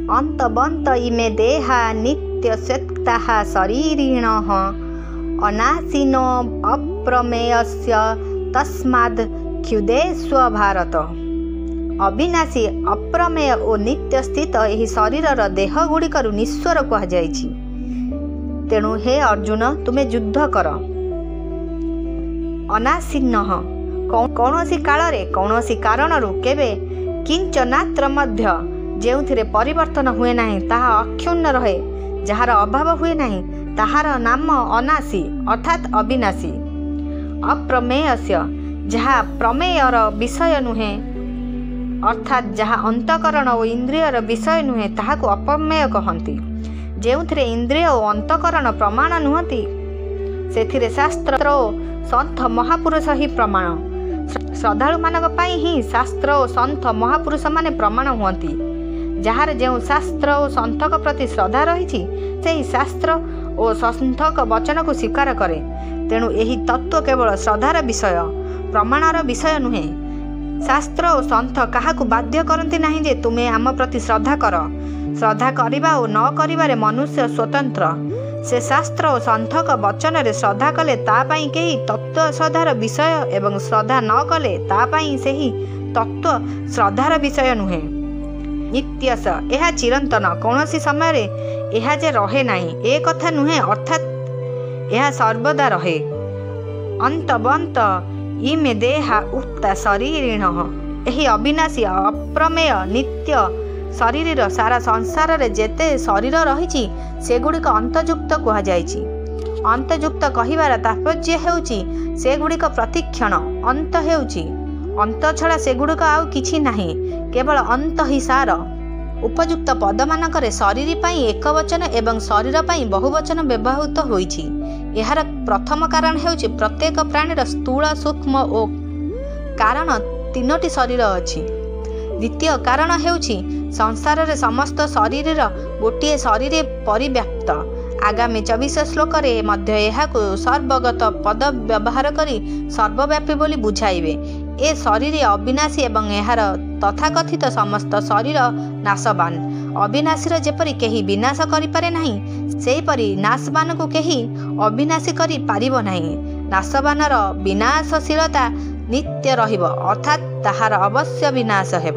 अन्तवन्त इमे देहा नित्यस्यक्ताः शरीरिणः अनाशिनो अप्रमेयस्य तस्माद् क्षुदेष्व भारत। अविनाशी अप्रमेय और नित्य स्थित यही शरीरर देह गुड़िकर निस्वर कहुଯାଇଛି। तेणु हे अर्जुन तुमे युद्ध कर। अनासीन कौनसी कालरे कौनसी कारणरू केबे किंचनात्र मध्य जेउथिरे परिवर्तन हुए नाही ताहा अक्षुण्ण रहे, जहार अभाव हुए नाही ताहार नाम अनासी अर्थात अविनाशी। अप्रमेयस्य जहा प्रमेयर विषय नुहे अर्थात जहा अंतकरण और इंद्रियर विषय नुहे ताहाको अपमेय कहंती। जेउथिरे इंद्रिय और अंतकरण प्रमाण नुहंती सेथिरे शास्त्र और संत महापुरुष ही प्रमाण। श्रद्धालु मानक पाई ही शास्त्र और संत महापुरुष माने प्रमाण हुअंती। जहार जो शास्त्र और संतक प्रति श्रद्धा रही से शास्त्र और संतक वचन को स्वीकार करे। तेणु यही तत्व केवल श्रद्धार विषय प्रमाणर विषय नुहे। शास्त्र और संत काहाकू बाध्य करती नहीं जे तुमे आम प्रति श्रद्धा कर। श्रद्धा करिबा और न करिबारे मनुष्य स्वतंत्र। से शास्त्र और संतक वचन रे श्रद्धा कले तापाई केही तत्व श्रद्धार विषय एवं श्रद्धा न कले तापाई सेही तत्व श्रद्धार विषय नुहे। नित्यस यह चिरंतन कौनसी समय रे यह जे रहे नाही ए कथा नुहे, अर्थात यह सर्वदा रहे। अंतवंत इमे देहा उक्ता शरीरिण यही अविनाशी अप्रमेय नित्य शरीर सारा संसार रे जेते शरीर रही सेगुड़िक अंतयुक्त कहुଯାଇଛି। अंतयुक्त कहिबार तात्पर्य हेउछि सेगुड़िक प्रतिक्षण अंत हेउछि। अंत छड़ा सेगुड़िक आउ किछि नाही, केवल अंत ही सार। उपयुक्त पद मानकरे शरीर पाई एक वचन एवं शरीर पाई बहुवचन व्यवहृत होइछि। एहार प्रथम कारण हेउछि प्रत्येक प्राणीर स्थूल सूक्ष्म और कारण तीनोटी शरीर अछि। द्वितीय कारण हेउछि संसार रे समस्त शरीर गोटे शरीर परिव्याप्त। आगामी 24 श्लोक रे मध्य एहाकु सर्वगत पद व्यवहार करी सर्वव्यापी बोली बुझाइबे। ए शरीर अविनाशी एवं एहार तथाकथित समस्त शरीर नाशवान। अविनाशीर जेपरि केही विनाश करि पारे नाही सेहीपरि नाशवान को केही अविनाशी करि पारिब नाही। नाशवानर विनाशशीलता नित्य रहिब, अर्थात ताहार अवश्य विनाश हेब।